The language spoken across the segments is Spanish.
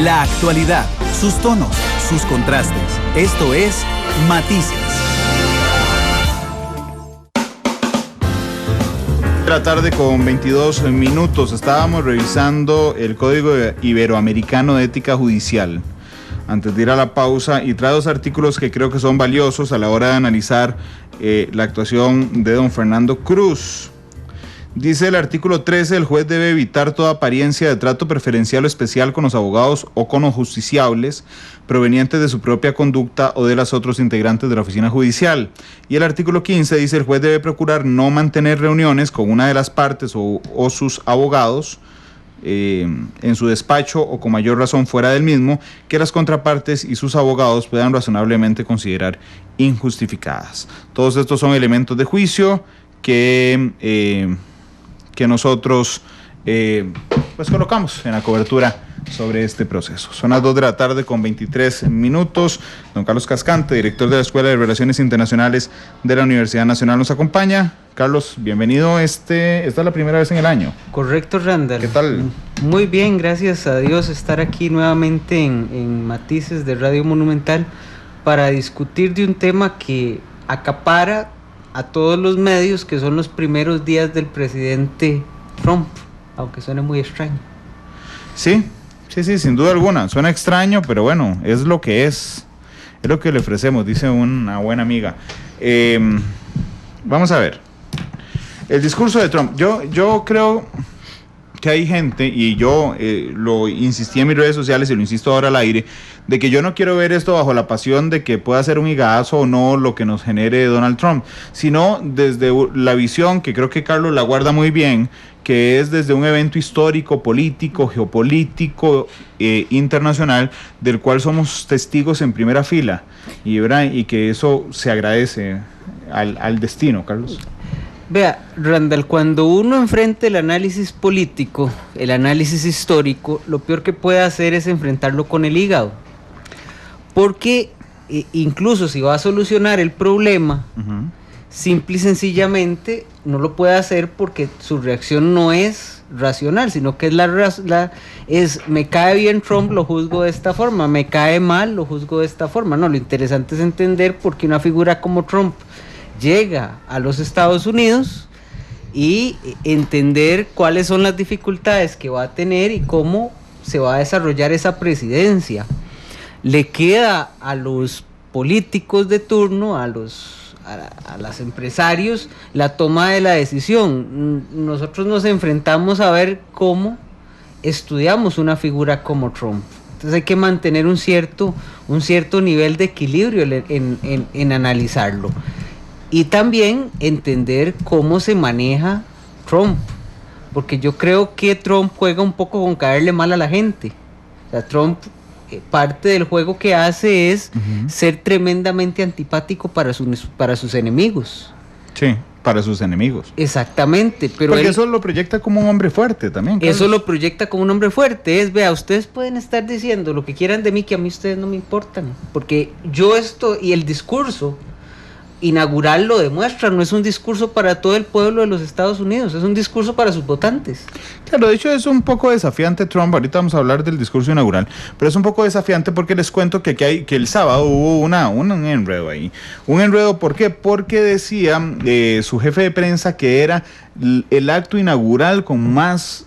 La actualidad, sus tonos, sus contrastes. Esto es Matices. La tarde con 22 minutos. Estábamos revisando el Código Iberoamericano de Ética Judicial antes de ir a la pausa, y trae dos artículos que creo que son valiosos a la hora de analizar la actuación de don Fernando Cruz. Dice el artículo 13, el juez debe evitar toda apariencia de trato preferencial o especial con los abogados o con los justiciables provenientes de su propia conducta o de los otros integrantes de la oficina judicial. Y el artículo 15 dice, el juez debe procurar no mantener reuniones con una de las partes o sus abogados en su despacho o con mayor razón fuera del mismo, que las contrapartes y sus abogados puedan razonablemente considerar injustificadas. Todos estos son elementos de juicio que nosotros pues colocamos en la cobertura sobre este proceso. Son las 2 de la tarde con 23 minutos. Don Carlos Cascante, director de la Escuela de Relaciones Internacionales de la Universidad Nacional, nos acompaña. Carlos, bienvenido. Esta es la primera vez en el año. Correcto, Randall. ¿Qué tal? Muy bien, gracias a Dios estar aquí nuevamente en Matices de Radio Monumental para discutir de un tema que acapara a todos los medios, que son los primeros días del presidente Trump, aunque suene muy extraño. Sí, sin duda alguna, suena extraño, pero bueno, es lo que es lo que le ofrecemos, dice una buena amiga. Vamos a ver, el discurso de Trump, yo creo que hay gente, y yo lo insistí en mis redes sociales y lo insisto ahora al aire, de que yo no quiero ver esto bajo la pasión de que pueda ser un higadazo o no lo que nos genere Donald Trump, sino desde la visión que creo que Carlos la guarda muy bien, que es desde un evento histórico, político, geopolítico, internacional, del cual somos testigos en primera fila, y que eso se agradece al destino, Carlos. Vea, Randall, cuando uno enfrenta el análisis político, el análisis histórico, lo peor que puede hacer es enfrentarlo con el hígado. Porque incluso si va a solucionar el problema, simple y sencillamente no lo puede hacer porque su reacción no es racional, sino que es me cae bien Trump, lo juzgo de esta forma, me cae mal, lo juzgo de esta forma. No, lo interesante es entender por qué una figura como Trump llega a los Estados Unidos y entender cuáles son las dificultades que va a tener y cómo se va a desarrollar esa presidencia. Le queda a los políticos de turno, a los empresarios, la toma de la decisión. Nosotros nos enfrentamos a ver cómo estudiamos una figura como Trump. Entonces hay que mantener un cierto nivel de equilibrio en analizarlo. Y también entender cómo se maneja Trump, porque yo creo que Trump juega un poco con caerle mal a la gente. O sea, Trump, parte del juego que hace es ser tremendamente antipático para sus enemigos. Sí, para sus enemigos. Exactamente. Pero porque eso lo proyecta como un hombre fuerte también, Carlos. Eso lo proyecta como un hombre fuerte. Vea, ustedes pueden estar diciendo lo que quieran de mí, que a mí ustedes no me importan, porque yo y el discurso inaugural lo demuestra, no es un discurso para todo el pueblo de los Estados Unidos, es un discurso para sus votantes. Claro, de hecho es un poco desafiante Trump, ahorita vamos a hablar del discurso inaugural, pero es un poco desafiante porque les cuento que el sábado hubo un enredo ahí. Un enredo, ¿por qué? Porque decía su jefe de prensa que era el acto inaugural con más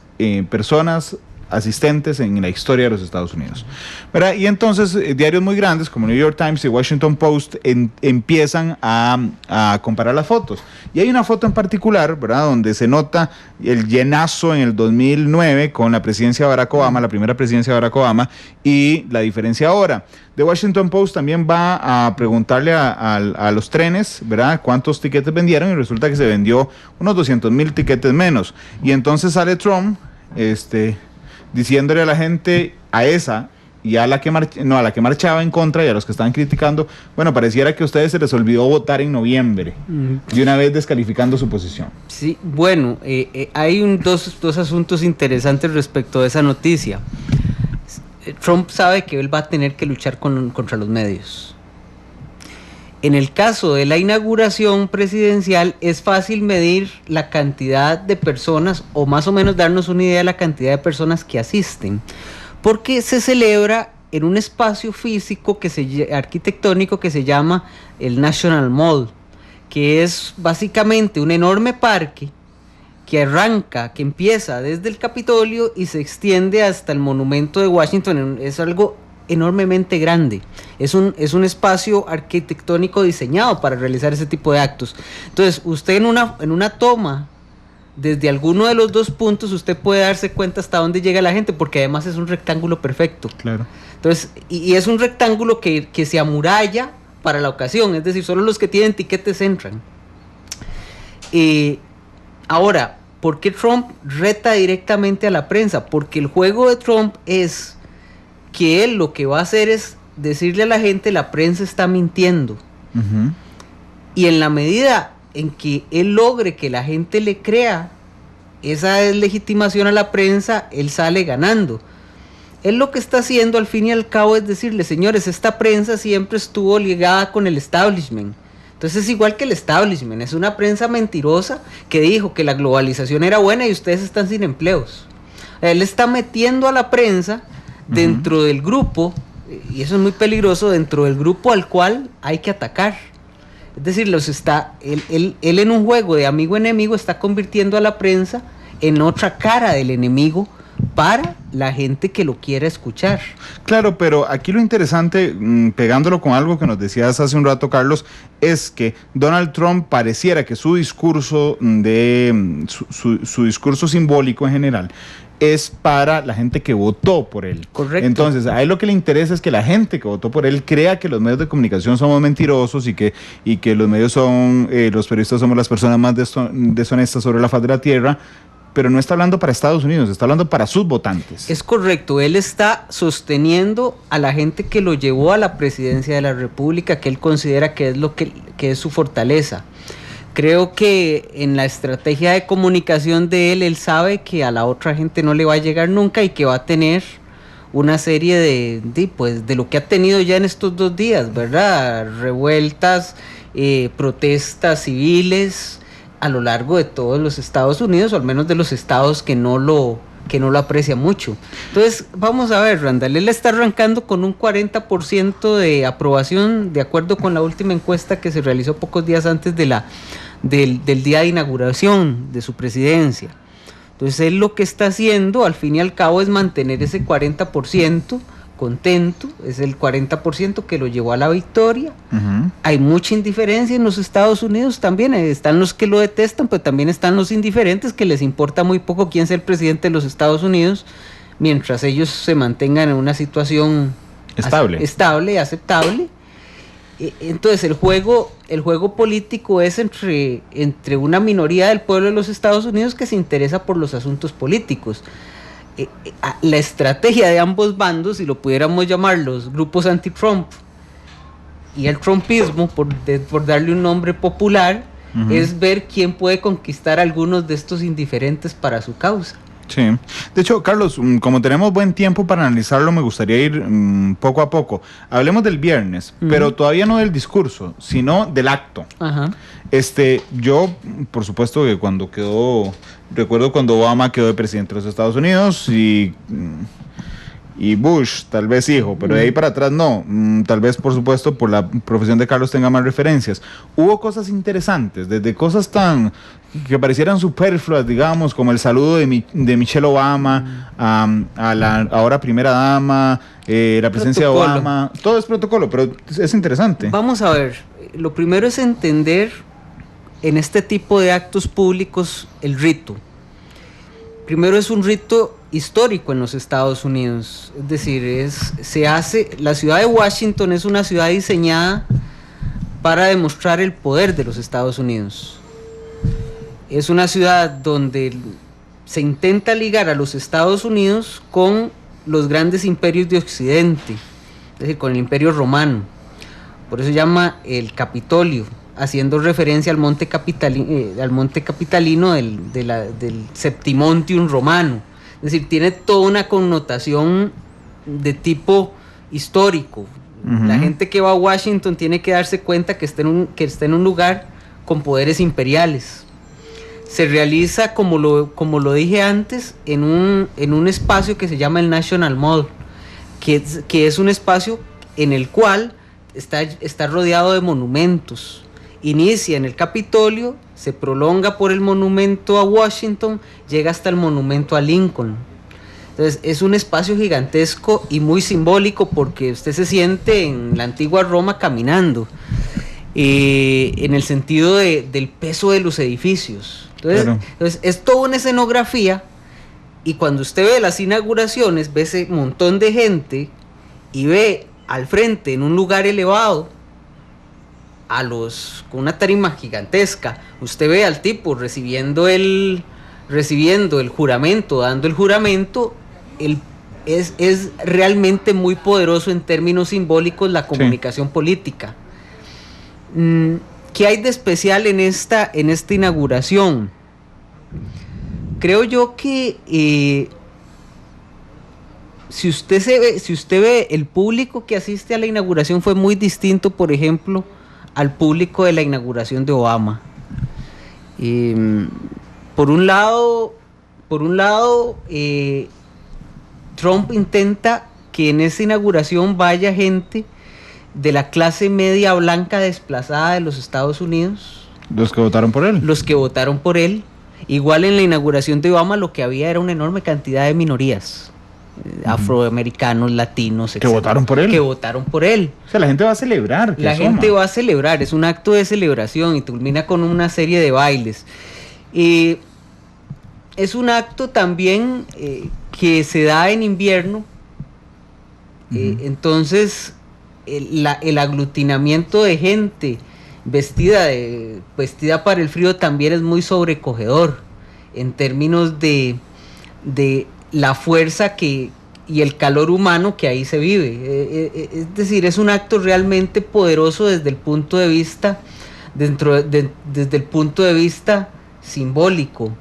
personas asistentes en la historia de los Estados Unidos, ¿verdad? Y entonces diarios muy grandes como New York Times y Washington Post empiezan a comparar las fotos, y hay una foto en particular, ¿verdad?, donde se nota el llenazo en el 2009 con la presidencia de Barack Obama, la primera presidencia de Barack Obama, y la diferencia ahora. The Washington Post también va a preguntarle a los trenes, ¿verdad?, cuántos tiquetes vendieron, y resulta que se vendió unos 200,000 tiquetes menos, y entonces sale Trump diciéndole a la gente, a esa y a la que marchaba en contra, y a los que estaban criticando, bueno, pareciera que a ustedes se les olvidó votar en noviembre, de una vez descalificando su posición. Sí, bueno, hay dos asuntos interesantes respecto de esa noticia. Trump sabe que él va a tener que luchar contra los medios. En el caso de la inauguración presidencial es fácil medir la cantidad de personas, o más o menos darnos una idea de la cantidad de personas que asisten, porque se celebra en un espacio físico arquitectónico que se llama el National Mall, que es básicamente un enorme parque que empieza desde el Capitolio y se extiende hasta el Monumento de Washington. Es algo enormemente grande, es un espacio arquitectónico diseñado para realizar ese tipo de actos. Entonces, usted en una toma desde alguno de los dos puntos, usted puede darse cuenta hasta dónde llega la gente, porque además es un rectángulo perfecto. Claro. Entonces, y es un rectángulo que se amuralla para la ocasión, es decir, solo los que tienen tiquetes entran. Ahora, ¿por qué Trump reta directamente a la prensa? Porque el juego de Trump es que él lo que va a hacer es decirle a la gente: la prensa está mintiendo. Uh-huh. Y en la medida en que él logre que la gente le crea esa deslegitimación a la prensa, él sale ganando. Él lo que está haciendo al fin y al cabo es decirle: señores, esta prensa siempre estuvo ligada con el establishment. Entonces es igual que el establishment, es una prensa mentirosa que dijo que la globalización era buena y ustedes están sin empleos. Él está metiendo a la prensa dentro del grupo, y eso es muy peligroso, dentro del grupo al cual hay que atacar. Es decir, él en un juego de amigo-enemigo está convirtiendo a la prensa en otra cara del enemigo para la gente que lo quiera escuchar. Claro, pero aquí lo interesante, pegándolo con algo que nos decías hace un rato, Carlos, es que Donald Trump pareciera que su discurso su discurso simbólico en general es para la gente que votó por él. Correcto. Entonces, a él lo que le interesa es que la gente que votó por él crea que los medios de comunicación somos mentirosos y que los medios son, los periodistas somos las personas más deshonestas sobre la faz de la tierra, pero no está hablando para Estados Unidos, está hablando para sus votantes. Es correcto, él está sosteniendo a la gente que lo llevó a la presidencia de la República, que él considera que es su fortaleza. Creo que en la estrategia de comunicación de él sabe que a la otra gente no le va a llegar nunca y que va a tener una serie de lo que ha tenido ya en estos 2 días, ¿verdad? Revueltas, protestas civiles a lo largo de todos los Estados Unidos, o al menos de los estados que no lo aprecia mucho. Entonces, vamos a ver, Randall, él está arrancando con un 40% de aprobación, de acuerdo con la última encuesta que se realizó pocos días antes del día de inauguración de su presidencia. Entonces, él lo que está haciendo, al fin y al cabo, es mantener ese 40% contento, es el 40% que lo llevó a la victoria. Uh-huh. Hay mucha indiferencia en los Estados Unidos también, están los que lo detestan, pero también están los indiferentes que les importa muy poco quién sea el presidente de los Estados Unidos, mientras ellos se mantengan en una situación estable, aceptable. Entonces el juego político es entre una minoría del pueblo de los Estados Unidos que se interesa por los asuntos políticos. La estrategia de ambos bandos, si lo pudiéramos llamar los grupos anti-Trump y el trumpismo, por darle un nombre popular, uh-huh, es ver quién puede conquistar a algunos de estos indiferentes para su causa. Sí, de hecho, Carlos, como tenemos buen tiempo para analizarlo, me gustaría ir poco a poco. Hablemos del viernes, uh-huh, pero todavía no del discurso, sino del acto. Uh-huh. Yo, por supuesto que recuerdo cuando Obama quedó de presidente de los Estados Unidos y Bush, tal vez hijo, pero de ahí para atrás no. Tal vez, por supuesto, por la profesión de Carlos tenga más referencias. Hubo cosas interesantes, desde cosas que parecieran superfluas, digamos, como el saludo de Michelle Obama a la ahora primera dama, la presencia de Obama. Todo es protocolo, pero es interesante. Vamos a ver, lo primero es entender en este tipo de actos públicos el rito. Primero, es un rito histórico en los Estados Unidos, es decir, la ciudad de Washington es una ciudad diseñada para demostrar el poder de los Estados Unidos. Es una ciudad donde se intenta ligar a los Estados Unidos con los grandes imperios de Occidente, es decir, con el Imperio Romano. Por eso se llama el Capitolio, haciendo referencia al monte capitalino del Septimontium romano. Es decir, tiene toda una connotación de tipo histórico. Uh-huh. La gente que va a Washington tiene que darse cuenta que está en un lugar con poderes imperiales. se realiza, como lo dije antes, en un espacio que se llama el National Mall, que es un espacio en el cual está rodeado de monumentos. Inicia en el Capitolio, se prolonga por el monumento a Washington, llega hasta el monumento a Lincoln. Entonces es un espacio gigantesco y muy simbólico porque usted se siente en la antigua Roma caminando, en el sentido del peso de los edificios. Entonces es toda una escenografía, y cuando usted ve las inauguraciones, ve ese montón de gente y ve al frente, en un lugar elevado, con una tarima gigantesca, usted ve al tipo recibiendo el juramento, dando el juramento. Es realmente muy poderoso en términos simbólicos la comunicación política. ¿Qué hay de especial en esta inauguración? Creo yo que si usted ve el público que asiste a la inauguración fue muy distinto, por ejemplo, al público de la inauguración de Obama. Por un lado, Trump intenta que en esa inauguración vaya gente de la clase media blanca desplazada de los Estados Unidos. Los que votaron por él. Igual en la inauguración de Obama lo que había era una enorme cantidad de minorías, afroamericanos, latinos, etc. Que votaron por él. O sea, la gente va a celebrar. Gente va a celebrar, es un acto de celebración y culmina con una serie de bailes. Es un acto también que se da en invierno, entonces el aglutinamiento de gente vestida para el frío también es muy sobrecogedor en términos de la fuerza y el calor humano que ahí se vive. Es decir, es un acto realmente poderoso desde el punto de vista desde el punto de vista simbólico.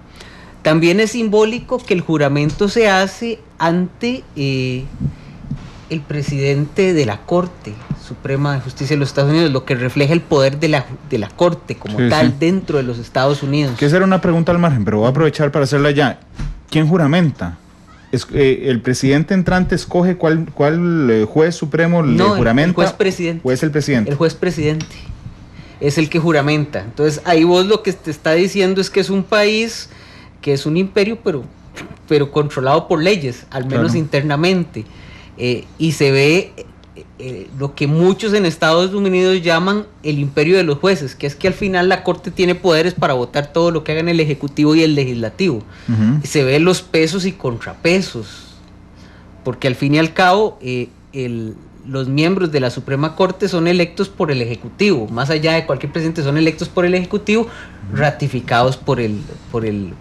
También es simbólico que el juramento se hace ante el presidente de la Corte Suprema de Justicia de los Estados Unidos, lo que refleja el poder de la Corte como tal dentro de los Estados Unidos. Que esa era una pregunta al margen, pero voy a aprovechar para hacerla ya. ¿Quién juramenta? ¿El presidente entrante escoge cuál juez supremo le juramenta? El juez presidente. ¿O es el presidente? El juez presidente es el que juramenta. Entonces ahí vos lo que te está diciendo es que es un país que es un imperio, pero controlado por leyes, al menos internamente. Y se ve lo que muchos en Estados Unidos llaman el imperio de los jueces, que es que al final la Corte tiene poderes para votar todo lo que hagan el Ejecutivo y el Legislativo. Se ve los pesos y contrapesos, porque al fin y al cabo los miembros de la Suprema Corte son electos por el Ejecutivo, más allá de cualquier presidente, son electos por el Ejecutivo, ratificados por el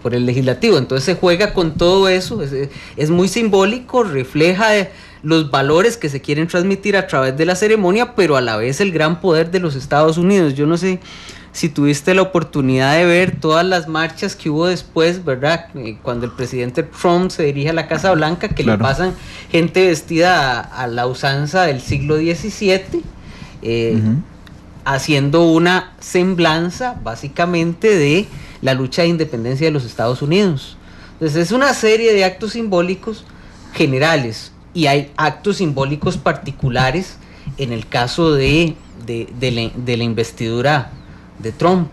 Legislativo. Entonces se juega con todo eso, es muy simbólico, refleja los valores que se quieren transmitir a través de la ceremonia, pero a la vez el gran poder de los Estados Unidos. Yo no sé si tuviste la oportunidad de ver todas las marchas que hubo después, ¿verdad? Cuando el presidente Trump se dirige a la Casa Blanca, que le pasan gente vestida a la usanza del siglo XVII, haciendo una semblanza básicamente de la lucha de independencia de los Estados Unidos. Entonces es una serie de actos simbólicos generales, y hay actos simbólicos particulares en el caso de la investidura de Trump.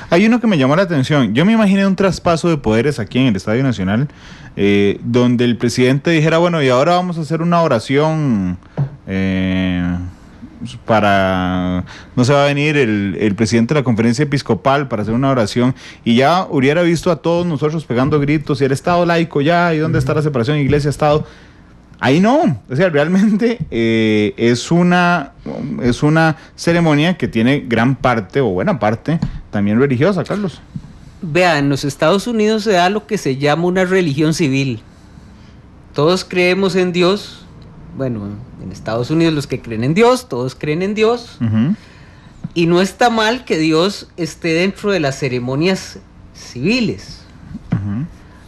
Hay uno que me llamó la atención. Yo me imaginé un traspaso de poderes aquí en el Estadio Nacional, donde el presidente dijera, bueno, y ahora vamos a hacer una oración no se va a venir el presidente de la conferencia episcopal para hacer una oración, y ya hubiera visto a todos nosotros pegando gritos, y el Estado laico ya, y dónde está la separación iglesia-Estado. Ahí no, o sea, realmente es una ceremonia que tiene gran parte, o buena parte, también religiosa, Carlos. Vea, en los Estados Unidos se da lo que se llama una religión civil. Todos creemos en Dios. Bueno, en Estados Unidos los que creen en Dios, todos creen en Dios. Y no está mal que Dios esté dentro de las ceremonias civiles.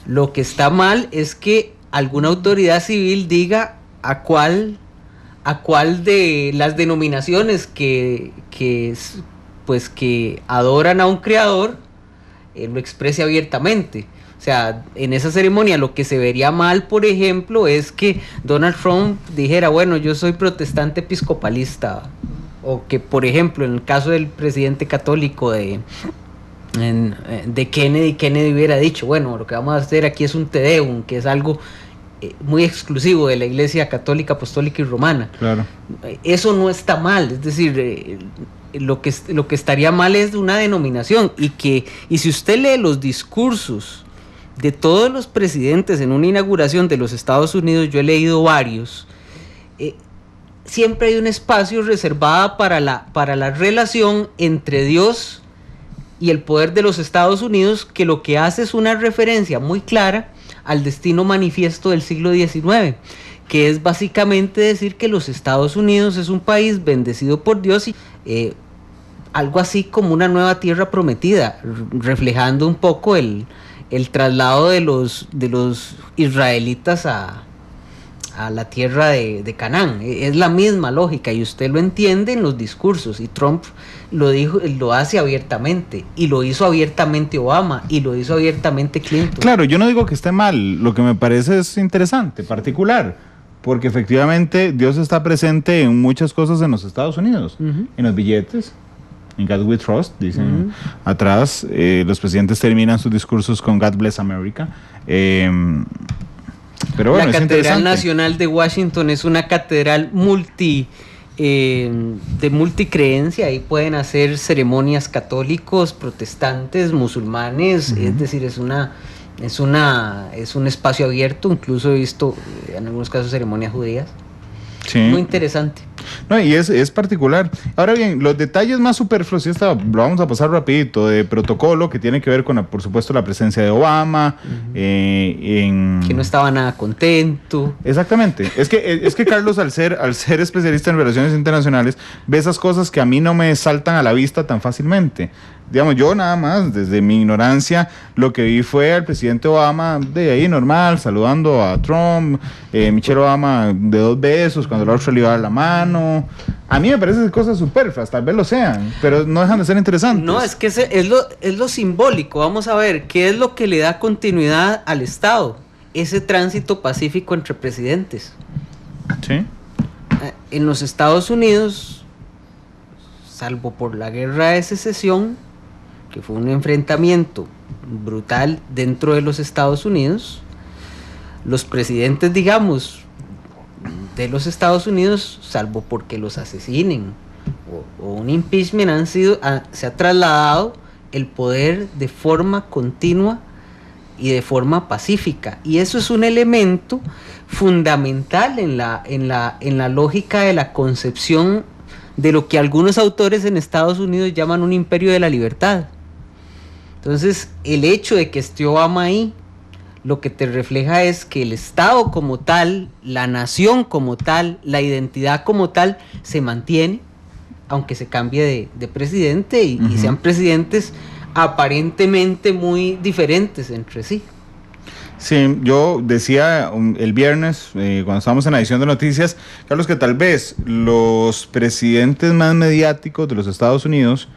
Lo que está mal es que alguna autoridad civil diga a cuál de las denominaciones que adoran a un creador lo exprese abiertamente. O sea, en esa ceremonia lo que se vería mal, por ejemplo, es que Donald Trump dijera, bueno, yo soy protestante episcopalista, o que, por ejemplo, en el caso del presidente católico de Kennedy hubiera dicho, bueno, lo que vamos a hacer aquí es un Te Deum, que es algo muy exclusivo de la Iglesia Católica, Apostólica y Romana. Claro. Eso no está mal, es decir, lo que estaría mal es una denominación, y si usted lee los discursos de todos los presidentes en una inauguración de los Estados Unidos, yo he leído varios, siempre hay un espacio reservado para la relación entre Dios y el poder de los Estados Unidos, que lo que hace es una referencia muy clara al destino manifiesto del siglo XIX, que es básicamente decir que los Estados Unidos es un país bendecido por Dios y algo así como una nueva tierra prometida, reflejando un poco el traslado de los israelitas a la tierra de Canaán. Es la misma lógica y usted lo entiende en los discursos, y Trump lo hace abiertamente, y lo hizo abiertamente Obama, y lo hizo abiertamente Clinton. Claro, yo no digo que esté mal, lo que me parece es interesante, particular, porque efectivamente Dios está presente en muchas cosas en los Estados Unidos, en los billetes. In God We Trust, dicen atrás. Los presidentes terminan sus discursos con God Bless America. Pero bueno, la es Catedral Nacional de Washington es una catedral de multicreencia. Ahí pueden hacer ceremonias católicos, protestantes, musulmanes. Es decir, es un espacio abierto. Incluso he visto en algunos casos ceremonias judías. Sí. Muy interesante. No, y es particular. Ahora bien, los detalles más superfluos, y lo vamos a pasar rapidito, de protocolo, que tiene que ver con, por supuesto, la presencia de Obama. Que no estaba nada contento. Exactamente. Es que Carlos, al ser especialista en relaciones internacionales, ve esas cosas que a mí no me saltan a la vista tan fácilmente. Digamos, yo nada más, desde mi ignorancia, lo que vi fue al presidente Obama de ahí normal, saludando a Trump, Michelle Obama de 2 besos, cuando la otra le iba a dar la mano. A mí me parecen cosas superfluas, tal vez lo sean, pero no dejan de ser interesantes. No, es que es lo simbólico. Vamos a ver, ¿qué es lo que le da continuidad al Estado? Ese tránsito pacífico entre presidentes. Sí. En los Estados Unidos, salvo por la guerra de secesión, que fue un enfrentamiento brutal dentro de los Estados Unidos, los presidentes, digamos, de los Estados Unidos, salvo porque los asesinen o un impeachment, se ha trasladado el poder de forma continua y de forma pacífica, y eso es un elemento fundamental en la lógica de la concepción de lo que algunos autores en Estados Unidos llaman un imperio de la libertad. Entonces, el hecho de que esté Obama ahí, lo que te refleja es que el Estado como tal, la nación como tal, la identidad como tal, se mantiene, aunque se cambie de presidente y sean presidentes aparentemente muy diferentes entre sí. Sí, yo decía el viernes, cuando estábamos en la edición de noticias, Carlos, que tal vez los presidentes más mediáticos de los Estados Unidos,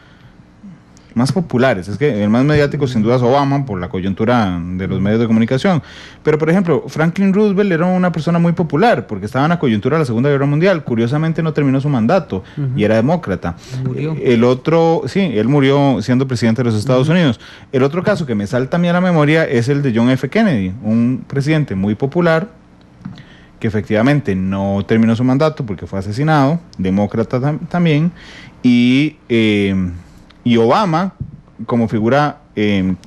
más populares, es que el más mediático sin duda es Obama por la coyuntura de los medios de comunicación, pero por ejemplo Franklin Roosevelt era una persona muy popular porque estaba en la coyuntura de la Segunda Guerra Mundial. Curiosamente no terminó su mandato y era demócrata. Murió. Él murió siendo presidente de los Estados Unidos. El otro caso que me salta a mí a la memoria es el de John F. Kennedy, un presidente muy popular que efectivamente no terminó su mandato porque fue asesinado, demócrata también, y Obama como figura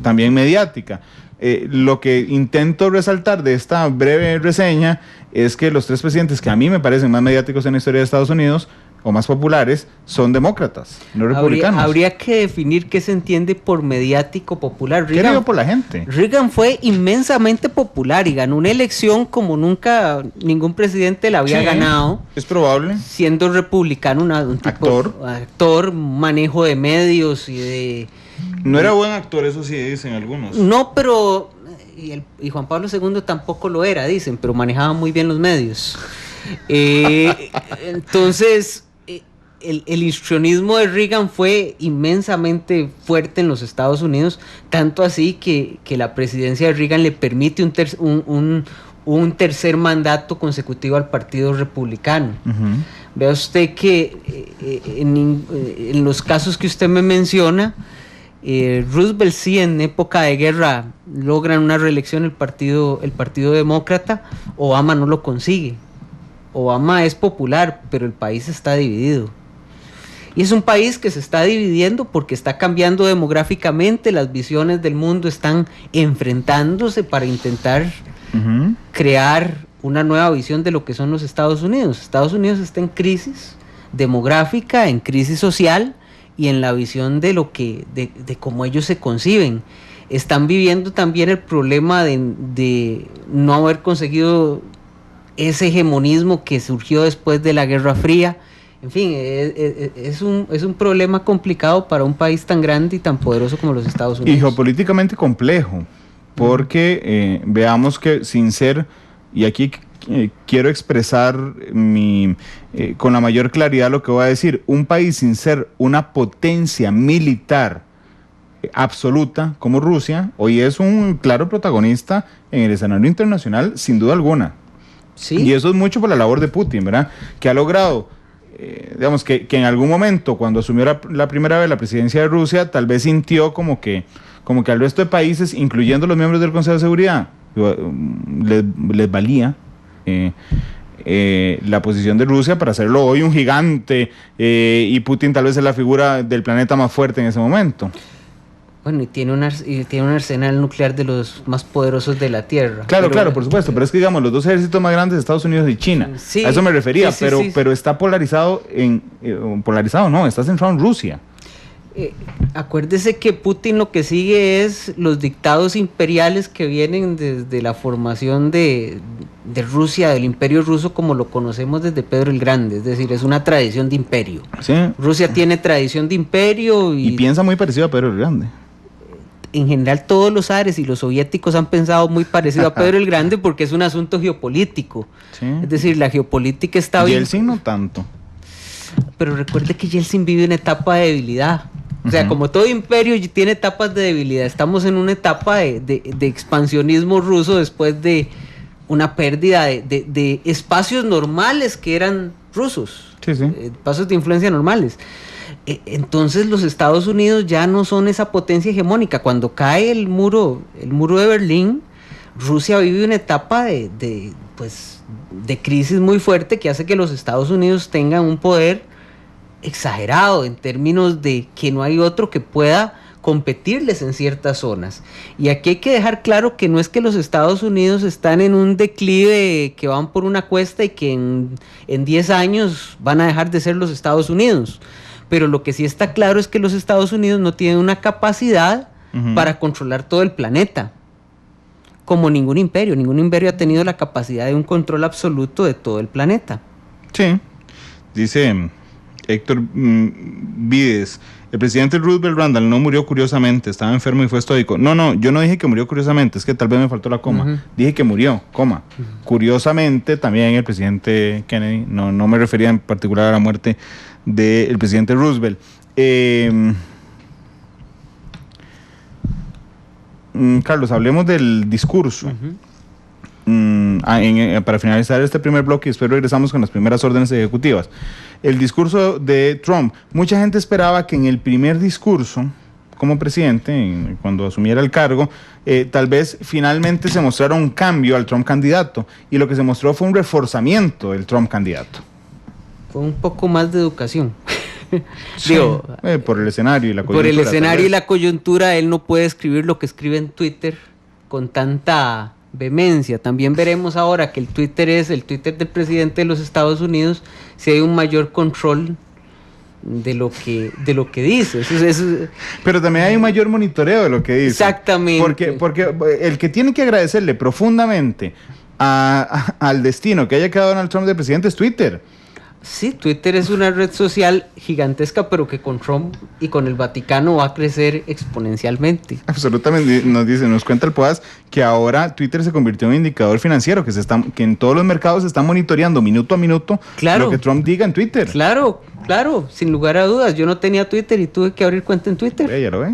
también mediática. Lo que intento resaltar de esta breve reseña es que los 3 presidentes que a mí me parecen más mediáticos en la historia de Estados Unidos o más populares son demócratas, no republicanos. Habría que definir qué se entiende por mediático popular. Querido por la gente. Reagan fue inmensamente popular y ganó una elección como nunca ningún presidente la había ganado. Es probable. Siendo republicano, un tipo actor, manejo de medios y de... No era buen actor, eso sí dicen algunos. No, pero... Y Juan Pablo II tampoco lo era, dicen, pero manejaba muy bien los medios. Entonces... el histrionismo de Reagan fue inmensamente fuerte en los Estados Unidos, tanto así que la presidencia de Reagan le permite un tercer mandato consecutivo al Partido Republicano. Uh-huh. Vea usted que en los casos que usted me menciona, Roosevelt sí en época de guerra logran una reelección el partido demócrata. Obama no lo consigue. Obama es popular, pero el país está dividido. Y es un país que se está dividiendo porque está cambiando demográficamente, las visiones del mundo están enfrentándose para intentar crear una nueva visión de lo que son los Estados Unidos. Estados Unidos está en crisis demográfica, en crisis social y en la visión de cómo ellos se conciben. Están viviendo también el problema de no haber conseguido ese hegemonismo que surgió después de la Guerra Fría. En fin, es un problema complicado para un país tan grande y tan poderoso como los Estados Unidos. Y geopolíticamente complejo, porque veamos que sin ser, y aquí quiero expresar con la mayor claridad lo que voy a decir, un país sin ser una potencia militar absoluta como Rusia, hoy es un claro protagonista en el escenario internacional, sin duda alguna. ¿Sí? Y eso es mucho por la labor de Putin, ¿verdad? Que ha logrado, digamos, que en algún momento, cuando asumió la primera vez la presidencia de Rusia, tal vez sintió como que al resto de países, incluyendo los miembros del Consejo de Seguridad, les valía la posición de Rusia para hacerlo hoy un gigante, y Putin tal vez es la figura del planeta más fuerte en ese momento. Bueno, y tiene un arsenal nuclear de los más poderosos de la Tierra. Claro, por supuesto, pero es que digamos, los dos ejércitos más grandes de Estados Unidos y China, sí, a eso me refería, sí, pero está polarizado está centrado en Rusia. Acuérdese que Putin lo que sigue es los dictados imperiales que vienen desde la formación de Rusia, del imperio ruso como lo conocemos desde Pedro el Grande, es decir, es una tradición de imperio. Sí. Rusia tiene tradición de imperio y piensa muy parecido a Pedro el Grande. En general todos los zares y los soviéticos han pensado muy parecido a Pedro el Grande porque es un asunto geopolítico. Sí. Es decir, la geopolítica está bien. Yeltsin no tanto. Pero recuerde que Yeltsin vive una etapa de debilidad. O sea, como todo imperio tiene etapas de debilidad. Estamos en una etapa de expansionismo ruso después de una pérdida de espacios normales que eran rusos. Sí. Espacios de influencia normales. Entonces los Estados Unidos ya no son esa potencia hegemónica. Cuando cae el muro de Berlín, Rusia vive una etapa de crisis muy fuerte que hace que los Estados Unidos tengan un poder exagerado en términos de que no hay otro que pueda competirles en ciertas zonas. Y aquí hay que dejar claro que no es que los Estados Unidos están en un declive, que van por una cuesta y que en 10 años van a dejar de ser los Estados Unidos. Pero lo que sí está claro es que los Estados Unidos no tienen una capacidad para controlar todo el planeta. Como ningún imperio ha tenido la capacidad de un control absoluto de todo el planeta. Sí, dice Héctor Vides, el presidente Roosevelt Randall no murió curiosamente, estaba enfermo y fue estoico. No, yo no dije que murió curiosamente, es que tal vez me faltó la coma. Dije que murió, coma. Curiosamente, también el presidente Kennedy, no me refería en particular a la muerte del presidente Roosevelt. Carlos, hablemos del discurso. Para finalizar este primer bloque y después regresamos con las primeras órdenes ejecutivas. El discurso de Trump, mucha gente esperaba que en el primer discurso como presidente, cuando asumiera el cargo, tal vez finalmente se mostrara un cambio al Trump candidato, y lo que se mostró fue un reforzamiento del Trump candidato. Fue un poco más de educación. Sí, digo, por el escenario y la coyuntura. Por el escenario y la coyuntura, él no puede escribir lo que escribe en Twitter con tanta vehemencia. También veremos ahora que el Twitter del presidente de los Estados Unidos, si hay un mayor control de lo que dice. Pero también hay un mayor monitoreo de lo que dice. Exactamente. Porque el que tiene que agradecerle profundamente al destino que haya quedado Donald Trump de presidente es Twitter. Sí, Twitter es una red social gigantesca, pero que con Trump y con el Vaticano va a crecer exponencialmente. Absolutamente, nos cuenta el POAS que ahora Twitter se convirtió en un indicador financiero, que en todos los mercados se está monitoreando minuto a minuto lo que Trump diga en Twitter. Claro, claro, sin lugar a dudas. Yo no tenía Twitter y tuve que abrir cuenta en Twitter. Ya lo ve.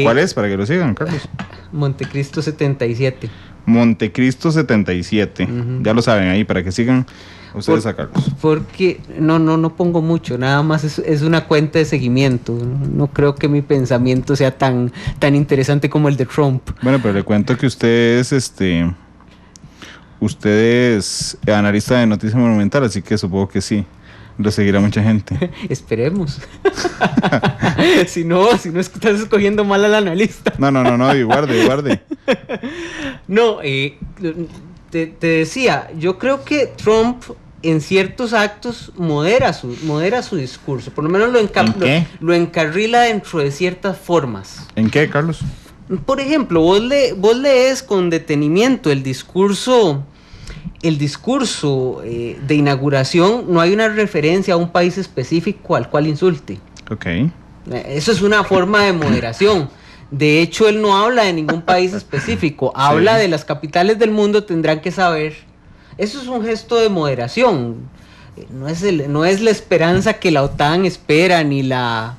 ¿Cuál es? Para que lo sigan, Carlos. Montecristo 77. Montecristo 77. Ya lo saben ahí, para que sigan ustedes a Carlos. Porque no pongo mucho, nada más es una cuenta de seguimiento. No creo que mi pensamiento sea tan interesante como el de Trump. Bueno, pero le cuento que usted es analista de Noticia Monumental, así que supongo que sí. Lo seguirá mucha gente. Esperemos. si no es que estás escogiendo mal al analista. No, y guarde. No, te decía, yo creo que Trump en ciertos actos modera su discurso, por lo menos lo encarrila dentro de ciertas formas. ¿En qué, Carlos? Por ejemplo, vos lees con detenimiento el discurso de inauguración, no hay una referencia a un país específico al cual insulte. Ok. Eso es una forma de moderación. De hecho, él no habla de ningún país específico, habla de las capitales del mundo, tendrán que saber. Eso es un gesto de moderación. No es la esperanza que la OTAN espera, ni la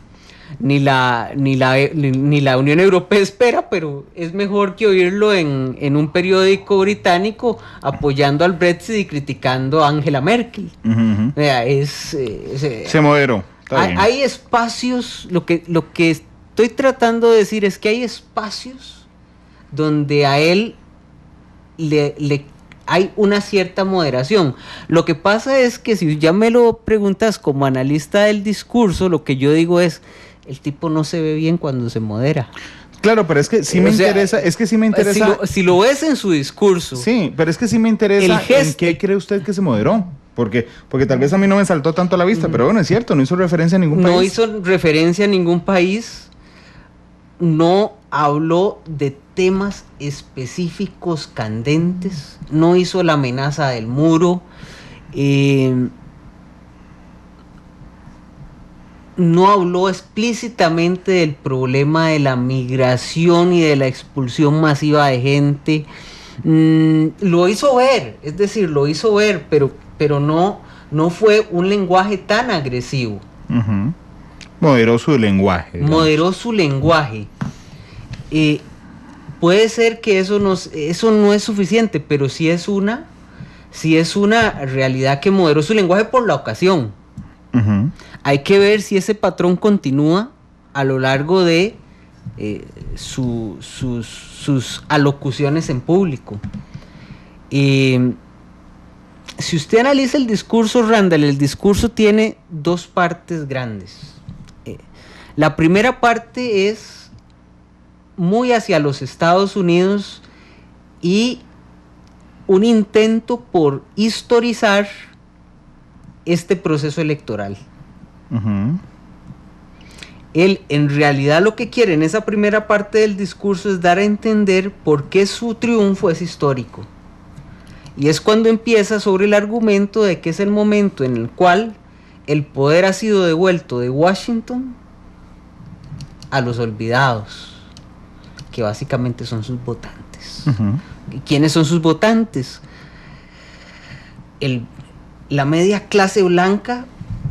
Unión Europea espera, pero es mejor que oírlo en un periódico británico apoyando al Brexit y criticando a Angela Merkel. Se moderó. Hay espacios, lo que estoy tratando de decir es que hay espacios donde a él le hay una cierta moderación. Lo que pasa es que si ya me lo preguntas como analista del discurso, lo que yo digo es, el tipo no se ve bien cuando se modera. Claro, pero es que sí me interesa. Si lo ves en su discurso. Sí, pero es que sí me interesa en qué cree usted que se moderó. Porque tal vez a mí no me saltó tanto a la vista, pero bueno, es cierto, no hizo referencia a ningún país. No hizo referencia a ningún país. No habló de temas específicos candentes. No hizo la amenaza del muro. No habló explícitamente del problema de la migración y de la expulsión masiva de gente. Lo hizo ver, pero no fue un lenguaje tan agresivo. Uh-huh. Moderó su lenguaje. Moderó su lenguaje. Puede ser que eso no es suficiente, pero sí es una realidad que moderó su lenguaje por la ocasión. Uh-huh. Hay que ver si ese patrón continúa a lo largo de sus alocuciones en público. Si usted analiza el discurso, Randall, el discurso tiene dos partes grandes. La primera parte es muy hacia los Estados Unidos y un intento por historizar este proceso electoral. Uh-huh. Él en realidad lo que quiere en esa primera parte del discurso es dar a entender por qué su triunfo es histórico. Y es cuando empieza sobre el argumento de que es el momento en el cual el poder ha sido devuelto de Washington a los olvidados, que básicamente son sus votantes. Uh-huh. ¿Y quiénes son sus votantes? La media clase blanca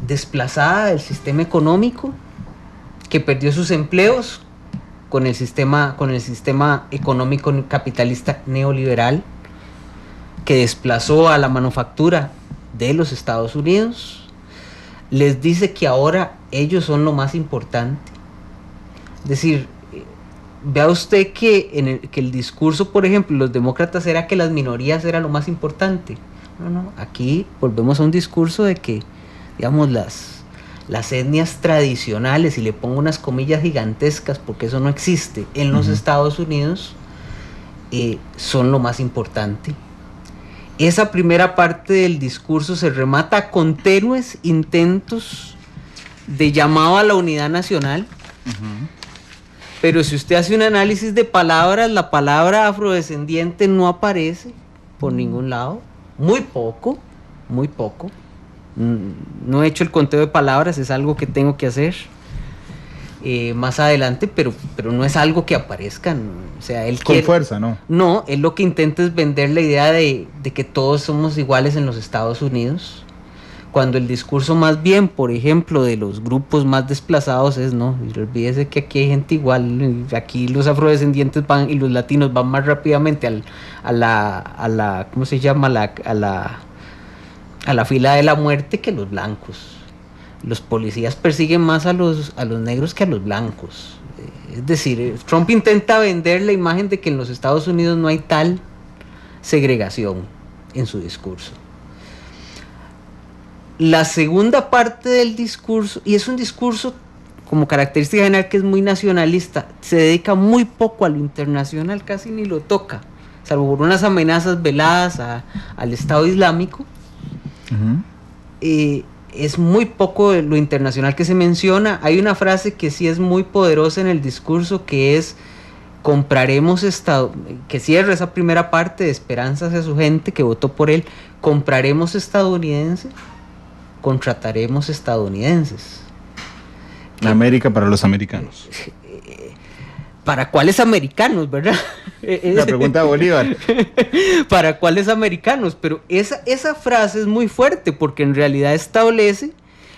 desplazada del sistema económico, que perdió sus empleos con el sistema económico capitalista neoliberal, que desplazó a la manufactura de los Estados Unidos, les dice que ahora ellos son lo más importante. Es decir, vea usted que el discurso, por ejemplo, los demócratas era que las minorías era lo más importante. No, aquí volvemos a un discurso de que, digamos, las etnias tradicionales, y le pongo unas comillas gigantescas porque eso no existe en los Estados Unidos, son lo más importante. Esa primera parte del discurso se remata con tenues intentos de llamado a la unidad nacional. Uh-huh. Pero si usted hace un análisis de palabras, la palabra afrodescendiente no aparece por ningún lado. Muy poco. No he hecho el conteo de palabras, es algo que tengo que hacer más adelante, pero no es algo que aparezca. O sea, él con fuerza, ¿no? No, él lo que intenta es vender la idea de que todos somos iguales en los Estados Unidos, cuando el discurso más bien, por ejemplo, de los grupos más desplazados es, no, y olvídese que aquí hay gente igual, aquí los afrodescendientes van y los latinos van más rápidamente a la ¿cómo se llama? A la fila de la muerte que los blancos. Los policías persiguen más a los negros que a los blancos. Es decir, Trump intenta vender la imagen de que en los Estados Unidos no hay tal segregación en su discurso. La segunda parte del discurso, y es un discurso como característica general que es muy nacionalista, se dedica muy poco a lo internacional, casi ni lo toca, salvo por unas amenazas veladas al Estado Islámico. Es muy poco lo internacional que se menciona. Hay una frase que sí es muy poderosa en el discurso, que es: compraremos que cierra esa primera parte de esperanza hacia su gente que votó por él. Compraremos estadounidenses, contrataremos estadounidenses. América para los americanos. ¿Para cuáles americanos, verdad? La pregunta de Bolívar. ¿Para cuáles americanos? Pero esa frase es muy fuerte porque en realidad establece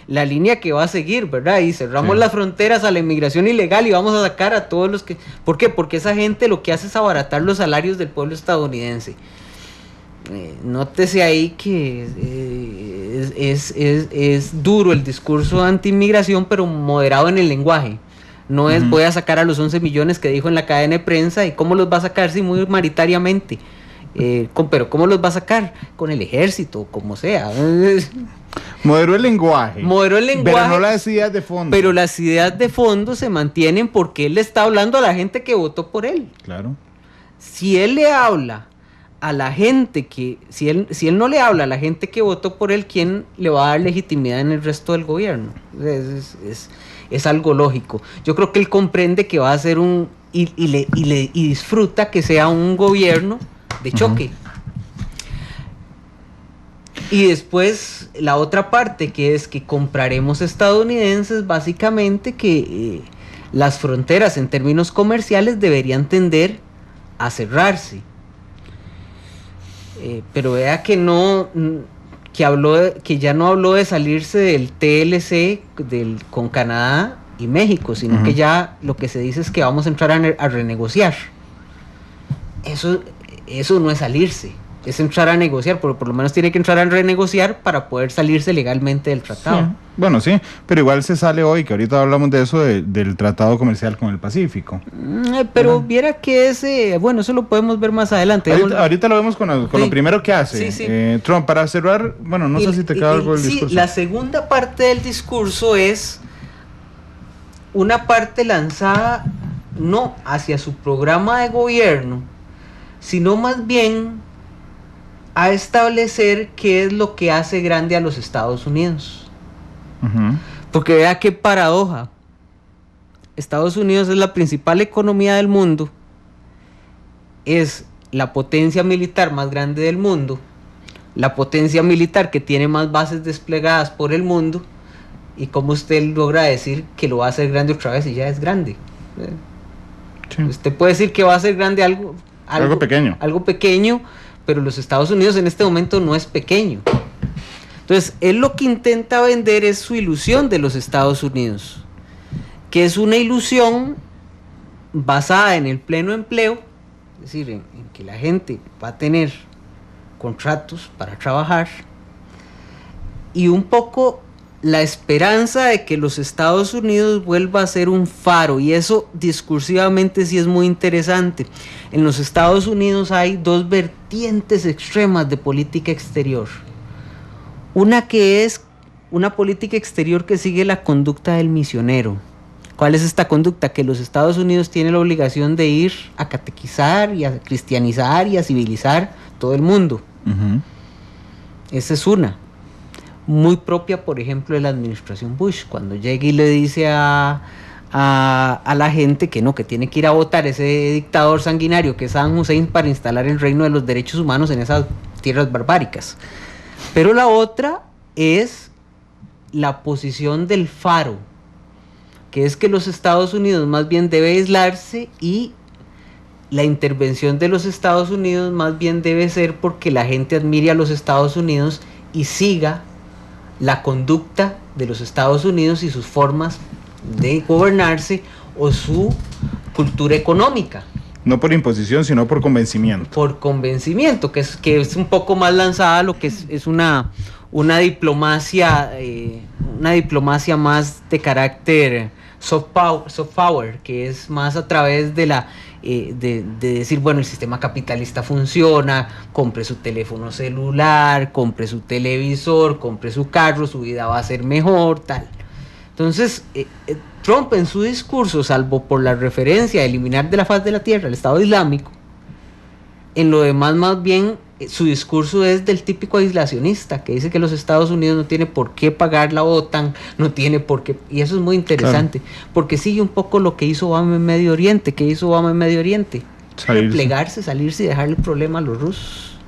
la línea que va a seguir, ¿verdad? Y cerramos las fronteras a la inmigración ilegal y vamos a sacar a todos los que... ¿Por qué? Porque esa gente lo que hace es abaratar los salarios del pueblo estadounidense. Nótese ahí que es duro el discurso anti-inmigración, pero moderado en el lenguaje. No es voy a sacar a los 11 millones que dijo en la cadena de prensa. ¿Y cómo los va a sacar? Sí, muy maritariamente. Pero ¿cómo los va a sacar? Con el ejército, como sea. Moderó el lenguaje. Pero no las ideas de fondo. Pero las ideas de fondo se mantienen porque él le está hablando a la gente que votó por él. Claro. Si él le habla a la gente si él no le habla a la gente que votó por él, ¿quién le va a dar legitimidad en el resto del gobierno? Es algo lógico. Yo creo que él comprende que va a ser y disfruta que sea un gobierno de choque. Y después la otra parte, que es que compraremos estadounidenses, básicamente que las fronteras en términos comerciales deberían tender a cerrarse. Pero vea que que ya no habló de salirse del TLC con Canadá y México, sino que ya lo que se dice es que vamos a entrar a renegociar. Eso no es salirse, es entrar a negociar, pero por lo menos tiene que entrar a renegociar para poder salirse legalmente del tratado. Sí. Bueno, sí, pero igual se sale hoy, que ahorita hablamos de eso, del tratado comercial con el Pacífico. Pero viera que eso lo podemos ver más adelante. Ahorita lo vemos con lo primero que hace. Trump, para cerrar, bueno, no sé si te queda algo del discurso. La segunda parte del discurso es una parte lanzada no hacia su programa de gobierno, sino más bien a establecer qué es lo que hace grande a los Estados Unidos. Porque vea qué paradoja. Estados Unidos es la principal economía del mundo, es la potencia militar más grande del mundo, la potencia militar que tiene más bases desplegadas por el mundo, y cómo usted logra decir que lo va a hacer grande otra vez y ya es grande. Sí. Usted puede decir que va a ser grande algo pequeño, pero los Estados Unidos en este momento no es pequeño. Entonces, él lo que intenta vender es su ilusión de los Estados Unidos, que es una ilusión basada en el pleno empleo, es decir, en que la gente va a tener contratos para trabajar, y un poco la esperanza de que los Estados Unidos vuelva a ser un faro, y eso discursivamente sí es muy interesante. En los Estados Unidos hay dos vertientes extremas de política exterior. Una que es una política exterior que sigue la conducta del misionero. ¿Cuál es esta conducta? Que los Estados Unidos tienen la obligación de ir a catequizar y a cristianizar y a civilizar todo el mundo. Esa es una. Muy propia, por ejemplo, de la administración Bush, cuando llega y le dice a la gente que tiene que ir a votar ese dictador sanguinario que es Saddam Hussein para instalar el reino de los derechos humanos en esas tierras barbáricas. Pero la otra es la posición del faro, que es que los Estados Unidos más bien debe aislarse, y la intervención de los Estados Unidos más bien debe ser porque la gente admire a los Estados Unidos y siga la conducta de los Estados Unidos y sus formas de gobernarse o su cultura económica. No por imposición, sino por convencimiento. Por convencimiento, que es un poco más lanzada a lo que es una diplomacia más de carácter soft power, que es más a través de de decir, bueno, el sistema capitalista funciona, compre su teléfono celular, compre su televisor, compre su carro, su vida va a ser mejor, tal. Entonces, Trump en su discurso, salvo por la referencia a eliminar de la faz de la tierra el Estado Islámico, en lo demás más bien su discurso es del típico aislacionista, que dice que los Estados Unidos no tiene por qué pagar la OTAN, no tiene por qué, y eso es muy interesante, claro, porque sigue un poco lo que hizo Obama en Medio Oriente. ¿Qué hizo Obama en Medio Oriente? Plegarse, salirse y dejarle el problema a los rusos.